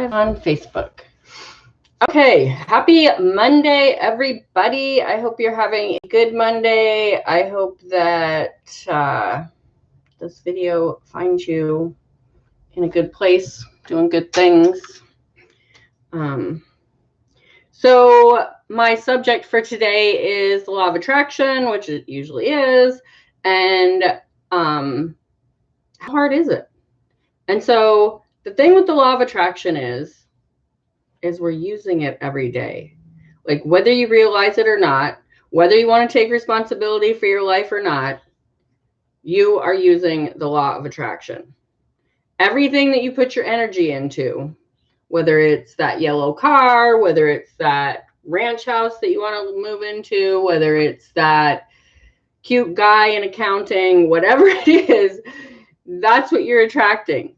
live on Facebook. Okay, happy Monday, everybody. I hope you're having a good Monday. I hope that this video finds you in a good place, doing good things. So my subject for today is the law of attraction, which it usually is, and how hard is it? And so the thing with the law of attraction is we're using it every day. Like whether you realize it or not, whether you want to take responsibility for your life or not, you are using the law of attraction. Everything that you put your energy into, whether it's that yellow car, whether it's that ranch house that you want to move into, whether it's that cute guy in accounting, whatever it is, that's what you're attracting.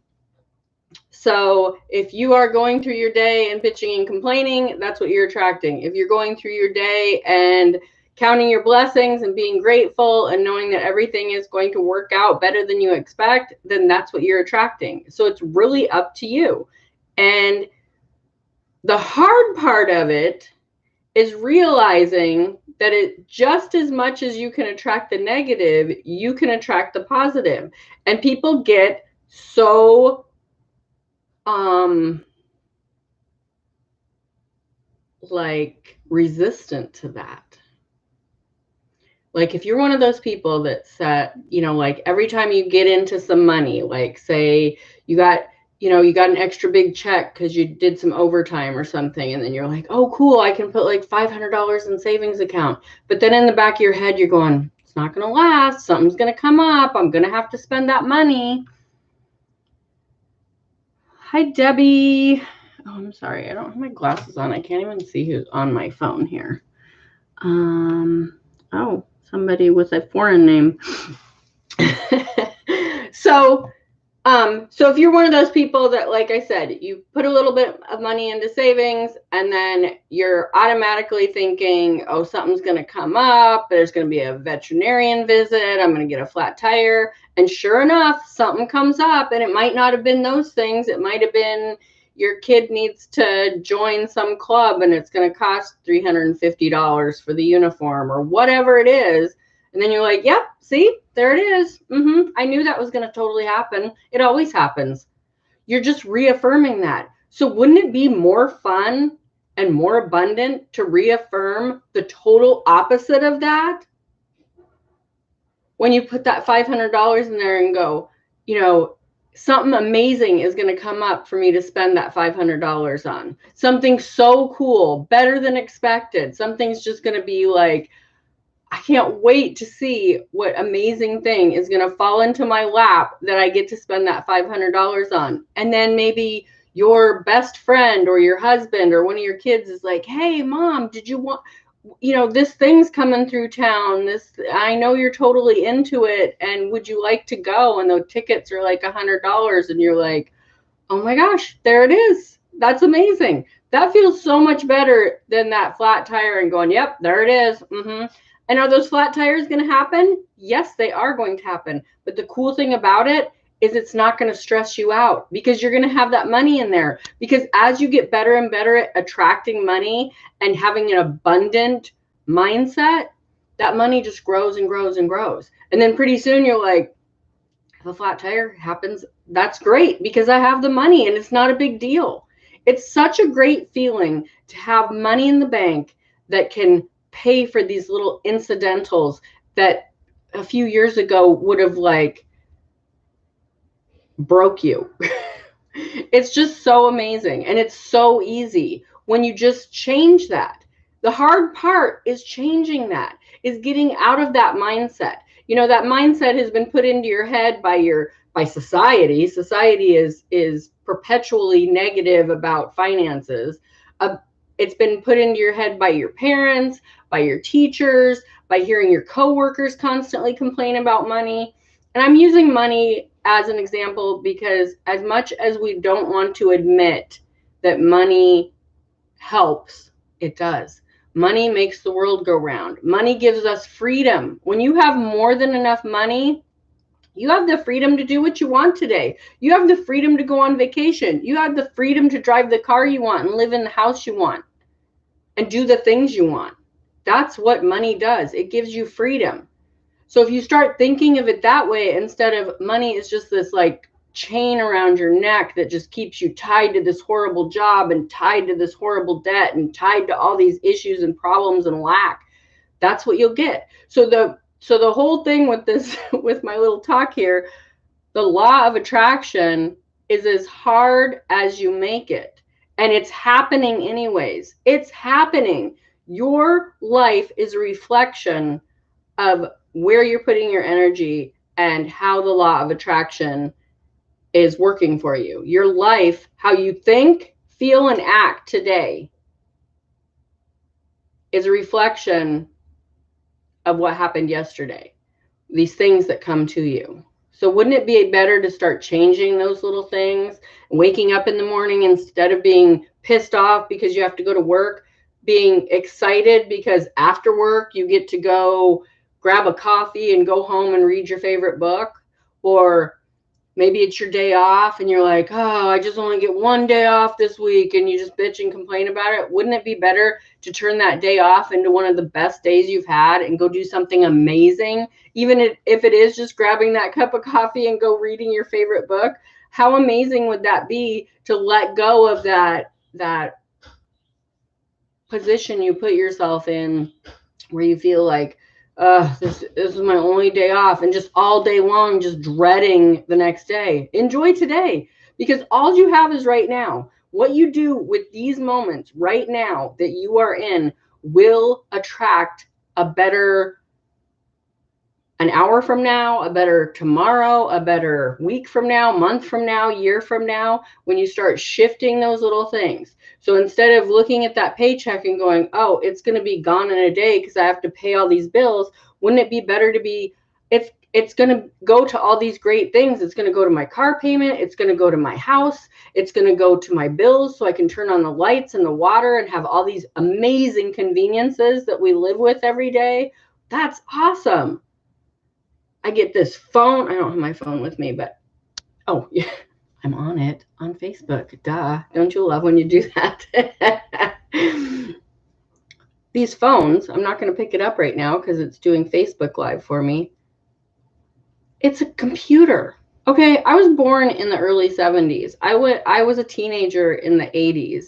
So if you are going through your day and bitching and complaining, that's what you're attracting. If you're going through your day and counting your blessings and being grateful and knowing that everything is going to work out better than you expect, then that's what you're attracting. So it's really up to you. And the hard part of it is realizing that it just as much as you can attract the negative, you can attract the positive. And people get so like resistant to that. Like if you're one of those people that set, like every time you get into some money, like say you got an extra big check because you did some overtime or something, and then you're like, oh cool, I can put like $500 in savings account. But then in the back of your head you're going, it's not going to last, something's going to come up, I'm going to have to spend that money. Hi Debbie. Oh, I'm sorry, I don't have my glasses on. I can't even see who's on my phone here. Oh, somebody with a foreign name. So if you're one of those people that, like I said, you put a little bit of money into savings and then you're automatically thinking, oh, something's going to come up. There's going to be a veterinarian visit. I'm going to get a flat tire. And sure enough, something comes up, and it might not have been those things. It might have been your kid needs to join some club and it's going to cost $350 for the uniform or whatever it is. And then you're like, yep, see, there it is. I knew that was going to totally happen. It always happens. You're just reaffirming that. So wouldn't it be more fun and more abundant to reaffirm the total opposite of that? When you put that $500 in there and go, something amazing is going to come up for me to spend that $500 on. Something so cool, better than expected. Something's just going to be like, I can't wait to see what amazing thing is going to fall into my lap that I get to spend that $500 on. And then maybe your best friend or your husband or one of your kids is like, hey, Mom, did you want, this thing's coming through town. I know you're totally into it. And would you like to go? And the tickets are like $100. And you're like, oh my gosh, there it is. That's amazing. That feels so much better than that flat tire and going, yep, there it is. And are those flat tires going to happen? Yes, they are going to happen. But the cool thing about it is it's not going to stress you out because you're going to have that money in there. Because as you get better and better at attracting money and having an abundant mindset, that money just grows and grows and grows. And then pretty soon you're like, if a flat tire happens, that's great because I have the money and it's not a big deal. It's such a great feeling to have money in the bank that can pay for these little incidentals that a few years ago would have like broke you. It's just so amazing. And it's so easy when you just change that. The hard part is changing that, is getting out of that mindset. That mindset has been put into your head by society. Society is perpetually negative about finances. It's been put into your head by your parents, by your teachers, by hearing your coworkers constantly complain about money. And I'm using money as an example because as much as we don't want to admit that money helps, it does. Money makes the world go round. Money gives us freedom. When you have more than enough money, You have the freedom to do what you want today. You have the freedom to go on vacation. You have the freedom to drive the car you want and live in the house you want and do the things you want. That's what money does. It gives you freedom. So if you start thinking of it that way, instead of money is just this like chain around your neck that just keeps you tied to this horrible job and tied to this horrible debt and tied to all these issues and problems and lack, that's what you'll get. So the whole thing with this, with my little talk here, the law of attraction is as hard as you make it. And it's happening anyways. It's happening. Your life is a reflection of where you're putting your energy and how the law of attraction is working for you. Your life, how you think, feel, and act today is a reflection of what happened yesterday. These things that come to you. So wouldn't it be better to start changing those little things? Waking up in the morning, instead of being pissed off because you have to go to work, being excited because after work you get to go grab a coffee and go home and read your favorite book. Or maybe it's your day off and you're like, oh, I just only get one day off this week, and you just bitch and complain about it. Wouldn't it be better to turn that day off into one of the best days you've had and go do something amazing? Even if it is just grabbing that cup of coffee and go reading your favorite book. How amazing would that be to let go of that position you put yourself in where you feel like, this is my only day off, and just all day long just dreading the next day. Enjoy today, because all you have is right now. What you do with these moments right now that you are in will attract a better an hour from now, a better tomorrow, a better week from now, month from now, year from now, when you start shifting those little things. So instead of looking at that paycheck and going, oh, it's going to be gone in a day because I have to pay all these bills, wouldn't it be better to be, it's going to go to all these great things. It's going to go to my car payment. It's going to go to my house. It's going to go to my bills so I can turn on the lights and the water and have all these amazing conveniences that we live with every day. That's awesome. I get this phone. I don't have my phone with me, but oh, yeah, I'm on it on Facebook. Duh. Don't you love when you do that? These phones, I'm not going to pick it up right now because it's doing Facebook Live for me. It's a computer. Okay, I was born in the early 70s. I was a teenager in the 80s.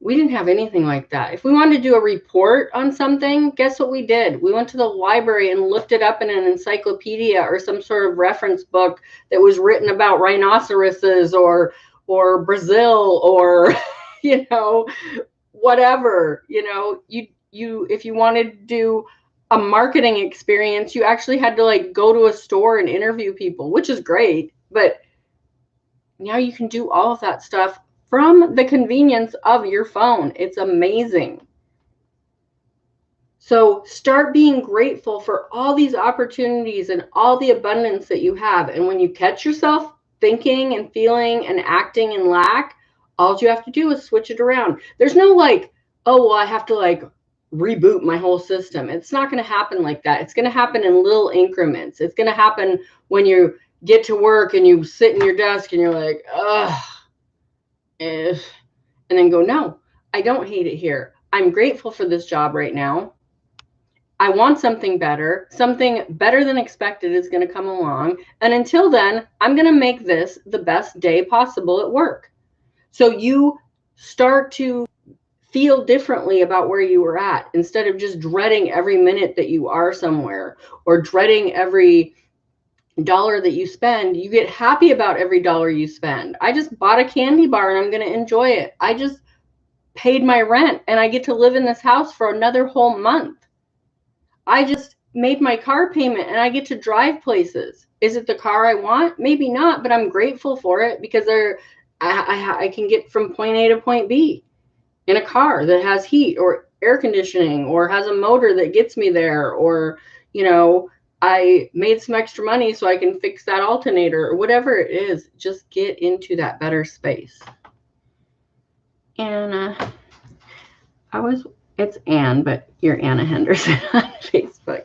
We didn't have anything like that. If we wanted to do a report on something, guess what we did? We went to the library and looked it up in an encyclopedia or some sort of reference book that was written about rhinoceroses or Brazil or, you know, whatever. You know, you if you wanted to do a marketing experience, you actually had to like go to a store and interview people, which is great. But now you can do all of that stuff from the convenience of your phone. It's amazing. So start being grateful for all these opportunities and all the abundance that you have. And when you catch yourself thinking and feeling and acting in lack, all you have to do is switch it around. There's no like, oh, well, I have to like reboot my whole system. It's not going to happen like that. It's going to happen in little increments. It's going to happen when you get to work and you sit in your desk and you're like, ugh. And then go, no, I don't hate it here. I'm grateful for this job right now. I want something better than expected is going to come along. And until then, I'm going to make this the best day possible at work. So you start to feel differently about where you were at, instead of just dreading every minute that you are somewhere or dreading every dollar that you spend. You get happy about every dollar you spend. I just bought a candy bar and I'm going to enjoy it. I just paid my rent and I get to live in this house for another whole month. I just made my car payment and I get to drive places. Is it the car I want? Maybe not, but I'm grateful for it because I can get from point A to point B in a car that has heat or air conditioning or has a motor that gets me there, or, you know, I made some extra money so I can fix that alternator or whatever it is. Just get into that better space. And it's Anne, but you're Anna Henderson on Facebook.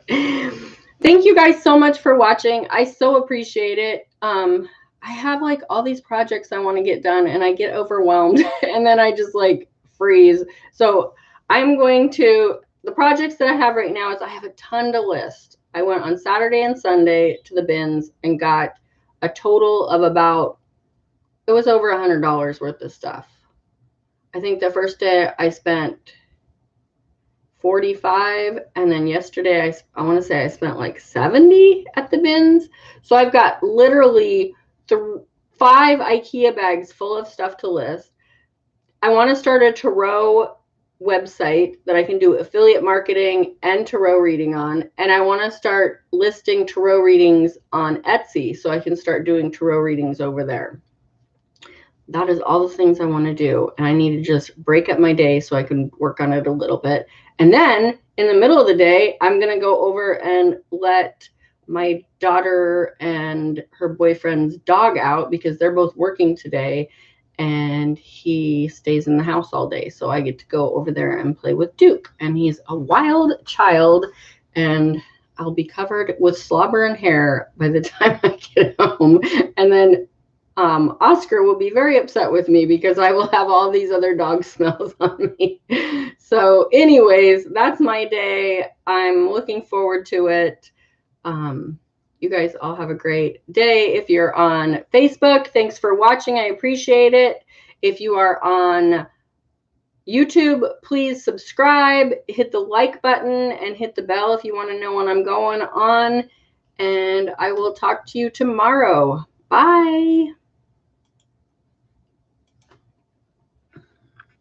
thank you guys so much for watching. I so appreciate it. I have like all these projects I want to get done and I get overwhelmed and then I just like freeze. So I'm going to, the projects that I have right now is I have a ton to list. I went on Saturday and Sunday to the bins and got a total of about, it was over $100 worth of stuff. I think the first day I spent 45, and then yesterday I want to say I spent like 70 at the bins. So I've got literally 5 IKEA bags full of stuff to list. I want to start a tarot website that I can do affiliate marketing and tarot reading on, and I want to start listing tarot readings on Etsy so I can start doing tarot readings over there. That is all the things I want to do, and I need to just break up my day so I can work on it a little bit. And then in the middle of the day, I'm going to go over and let my daughter and her boyfriend's dog out because they're both working today, and he stays in the house all day. So I get to go over there and play with Duke, and he's a wild child, and I'll be covered with slobber and hair by the time I get home. And then Oscar will be very upset with me because I will have all these other dog smells on me. So anyways, that's my day. I'm looking forward to it. You guys all have a great day. If you're on Facebook, thanks for watching. I appreciate it. If you are on YouTube, please subscribe, hit the like button, and hit the bell if you want to know when I'm going on. And I will talk to you tomorrow. Bye.